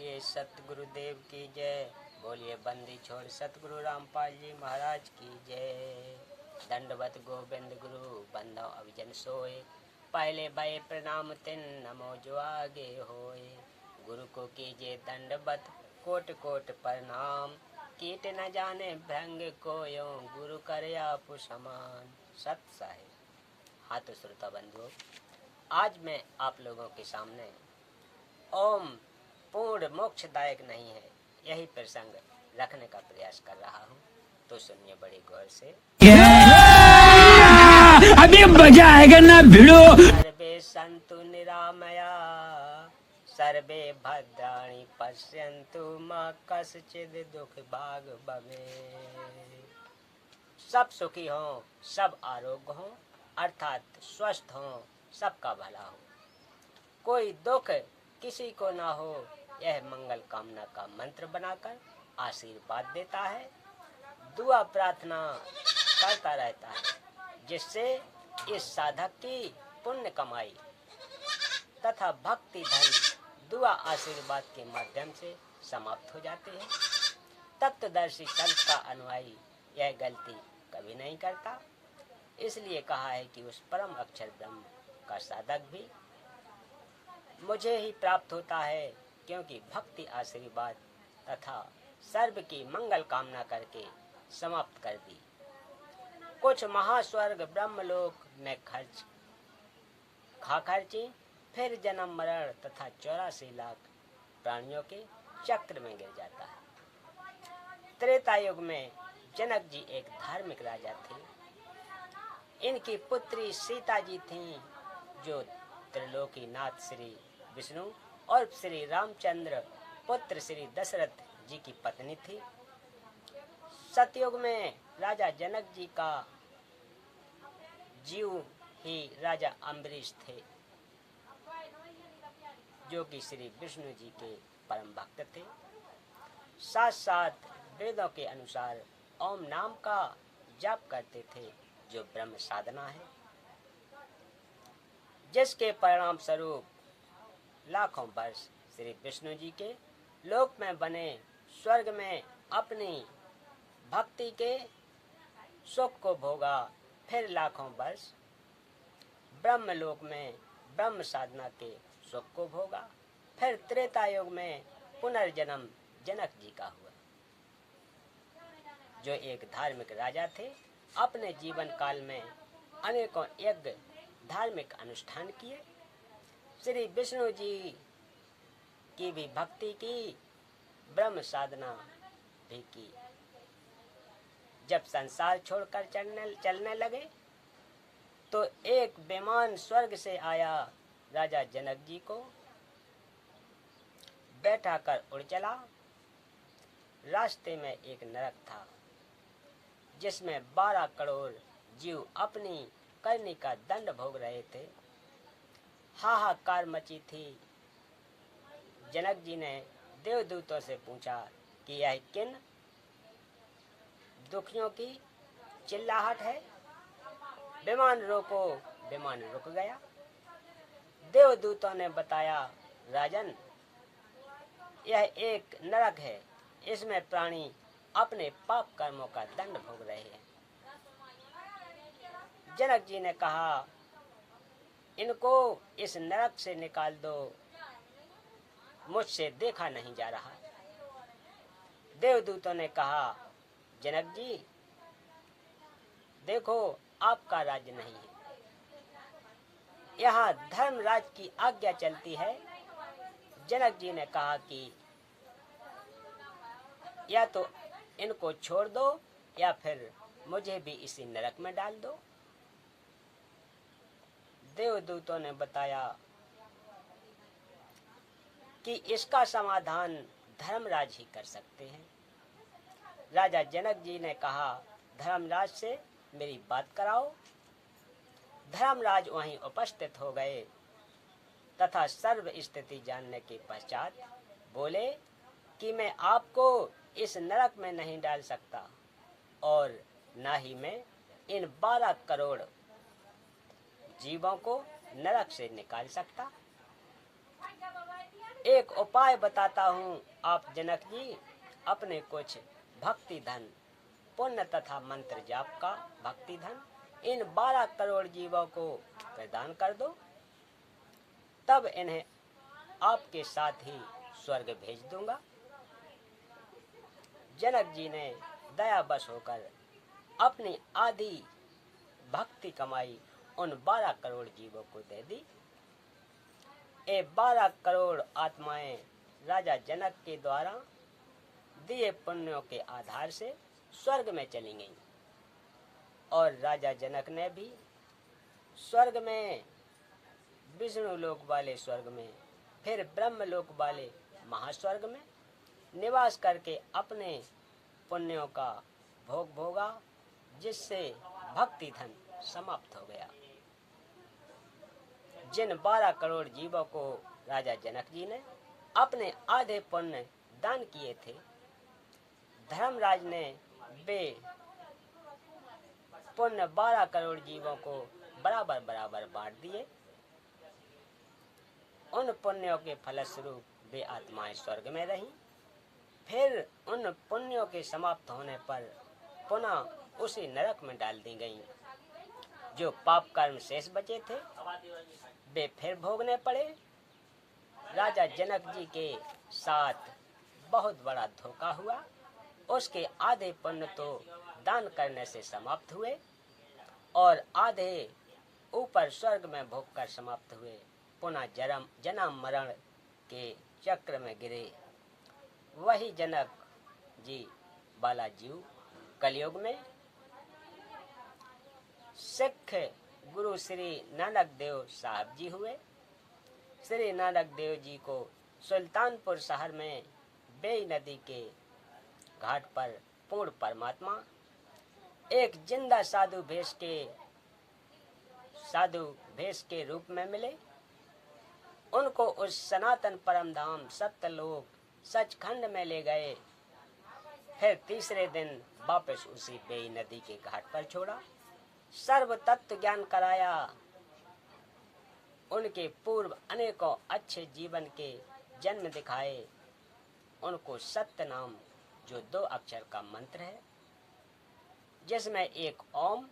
बोलिए सतगुरुदेव की जय। बोलिए बंदी छोड़ सतगुरु रामपाल जी महाराज की जय। दंडवत गोविंद गुरु बंदो अभिजन सोए, पहले भय प्रणाम तिन नमो जो आगे होए। गुरु को कीजिए दंडवत कोट कोट प्रणाम, कीट न जाने भंग कोयो गुरु करे आप समान। सत साहिब। हाँ तो श्रोता बंधुओं, आज मैं आप लोगों के सामने ओम पूर्ण मोक्षदायक नहीं है, यही प्रसंग रखने का प्रयास कर रहा हूँ। तो सुनिए बड़ी गौर से। अभी मजा आएगा ना भिड़ो। सर्वे संतु निरामया सर्वे भद्राणि पश्यन्तु मां कश्चित् दुख भाग भवे। सब सुखी हो, सब आरोग्य हो, अर्थात स्वस्थ हो, सबका भला हो, कोई दुख किसी को ना हो, यह मंगल कामना का मंत्र बनाकर आशीर्वाद देता है। दुआ प्रार्थना करता रहता है, जिससे इस साधक की पुण्य कमाई तथा भक्ति धन दुआ आशीर्वाद के माध्यम से समाप्त हो जाते हैं। तत्वदर्शी संत का अनुयायी यह गलती कभी नहीं करता। इसलिए कहा है कि उस परम अक्षर ब्रह्म का साधक भी मुझे ही प्राप्त होता है, क्योंकि भक्ति आशीर्वाद तथा सर्व की मंगल कामना करके समाप्त कर दी। कुछ महास्वर्ग ब्रह्मलोक में खर्ची, फिर जन्म मरण तथा 84 लाख प्राणियों के चक्र में गिर जाता है। त्रेता युग में जनक जी एक धार्मिक राजा थे। इनकी पुत्री सीता जी थीं, जो त्रिलोकी नाथ श्री विष्णु और श्री रामचंद्र पुत्र श्री दशरथ जी की पत्नी थी। सतयुग में राजा जनक जी का जीव ही राजा अम्बरीश थे, जो कि श्री विष्णु जी के परम भक्त थे। साथ साथ वेदों के अनुसार ओम नाम का जाप करते थे, जो ब्रह्म साधना है, जिसके परिणाम स्वरूप लाखों वर्ष श्री विष्णु जी के लोक में बने स्वर्ग में अपनी भक्ति के सुख को भोगा। फिर लाखों वर्ष ब्रह्म लोक में ब्रह्म साधना के सुख को भोगा। फिर त्रेता युग में पुनर्जन्म जनक जी का हुआ, जो एक धार्मिक राजा थे। अपने जीवन काल में अनेकों यज्ञ धार्मिक अनुष्ठान किए, श्री विष्णु जी की भी भक्ति की, ब्रह्म साधना भी की। जब संसार छोड़कर चलने लगे तो एक विमान स्वर्ग से आया, राजा जनक जी को बैठा कर उड़ चला। रास्ते में एक नरक था, जिसमें 12 करोड़ जीव अपनी करनी का दंड भोग रहे थे। हाहाकार मची थी। जनक जी ने देवदूतों से पूछा कि यह किन दुखियों की चिल्लाहट है? विमान रोको। विमान रुक गया। देवदूतों ने बताया, राजन, यह एक नरक है, इसमें प्राणी अपने पाप कर्मों का दंड भोग रहे हैं। जनक जी ने कहा, इनको इस नरक से निकाल दो, मुझसे देखा नहीं जा रहा। देवदूतों ने कहा, जनक जी देखो, आपका राज्य नहीं है, यहाँ धर्मराज की आज्ञा चलती है। जनक जी ने कहा कि या तो इनको छोड़ दो या फिर मुझे भी इसी नरक में डाल दो। देवदूतों ने बताया कि इसका समाधान धर्मराज ही कर सकते हैं। राजा जनक जी ने कहा, धर्मराज से मेरी बात कराओ। धर्मराज वहीं उपस्थित हो गए तथा सर्व स्थिति जानने के पश्चात बोले कि मैं आपको इस नरक में नहीं डाल सकता, और न ही मैं इन 12 करोड़ जीवों को नरक से निकाल सकता। एक उपाय बताता हूँ आप जनक जी, अपने कुछ भक्ति धन, पुण्य तथा मंत्र जाप का भक्ति धन इन 12 करोड़ जीवों को प्रदान कर दो, तब इन्हें आपके साथ ही स्वर्ग भेज दूंगा। जनक जी ने दयावश होकर अपनी आधी भक्ति कमाई उन 12 करोड़ जीवों को दे दी। ये 12 करोड़ आत्माएं राजा जनक के द्वारा दिए पुण्यों के आधार से स्वर्ग में चली गईं और राजा जनक ने भी स्वर्ग में, विष्णु लोक वाले स्वर्ग में, फिर ब्रह्म लोक वाले महास्वर्ग में निवास करके अपने पुण्यों का भोग भोगा, जिससे भक्ति धन समाप्त हो गया। जिन 12 करोड़ जीवों को राजा जनक जी ने अपने आधे पुण्य दान किए थे, धर्मराज ने वे पुण्य 12 करोड़ जीवों को बराबर बराबर बांट दिए। उन पुण्यों के फलस्वरूप वे आत्माएं स्वर्ग में रहीं। फिर उन पुण्यों के समाप्त होने पर पुनः उसी नरक में डाल दी गईं। जो पाप कर्म शेष बचे थे वे फिर भोगने पड़े। राजा जनक जी के साथ बहुत बड़ा धोखा हुआ। उसके आधे पुण्य तो दान करने से समाप्त हुए और आधे ऊपर स्वर्ग में भोग कर समाप्त हुए। पुनः जन्म मरण के चक्र में गिरे। वही जनक जी वाला जीव कलयुग में सिख गुरु श्री नानक देव साहब जी हुए। श्री नानक देव जी को सुल्तानपुर शहर में बेई नदी के घाट पर पूर्ण परमात्मा एक जिंदा साधु भेष के रूप में मिले। उनको उस सनातन परम धाम सत्यलोक सचखंड में ले गए। फिर तीसरे दिन वापस उसी बेई नदी के घाट पर छोड़ा। सर्व तत्व ज्ञान कराया। उनके पूर्व अनेकों अच्छे जीवन के जन्म दिखाए। उनको सत्य नाम, जो 2 अक्षर का मंत्र है, जिसमें एक ओम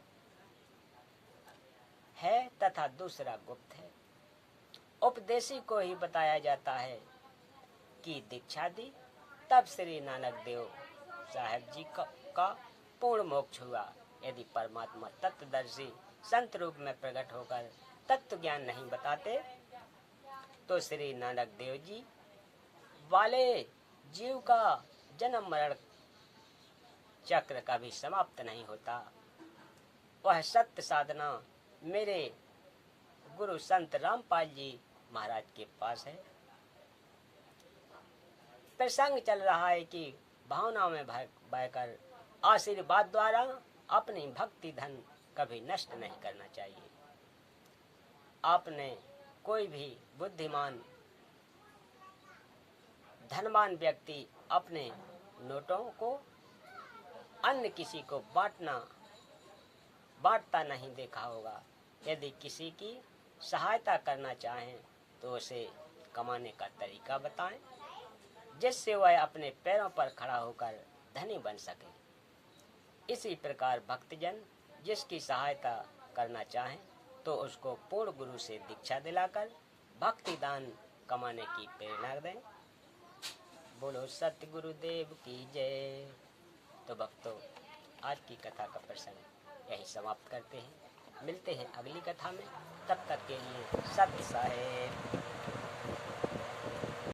है तथा दूसरा गुप्त है, उपदेशी को ही बताया जाता है कि दीक्षा दी। तब श्री नानक देव साहब जी का पूर्ण मोक्ष हुआ। यदि परमात्मा तत्वदर्शी संत रूप में प्रकट होकर तत्व ज्ञान नहीं बताते तो श्री नानक देव जी वाले जीव का जन्म मरण चक्र कभी समाप्त नहीं होता। वह सत्य साधना मेरे गुरु संत रामपाल जी महाराज के पास है। प्रसंग चल रहा है कि भावना में बहकर आशीर्वाद द्वारा अपनी भक्ति धन कभी नष्ट नहीं करना चाहिए। आपने कोई भी बुद्धिमान धनवान व्यक्ति अपने नोटों को अन्य किसी को बांटता नहीं देखा होगा। यदि किसी की सहायता करना चाहें तो उसे कमाने का तरीका बताएं, जिससे वह अपने पैरों पर खड़ा होकर धनी बन सके। इसी प्रकार भक्तजन जिसकी सहायता करना चाहें तो उसको पूर्ण गुरु से दीक्षा दिलाकर भक्ति दान कमाने की प्रेरणा दें। बोलो सत्य गुरुदेव की जय। तो भक्तों, आज की कथा का प्रसंग यही समाप्त करते हैं। मिलते हैं अगली कथा में। तब तक के लिए सत्य साहेब।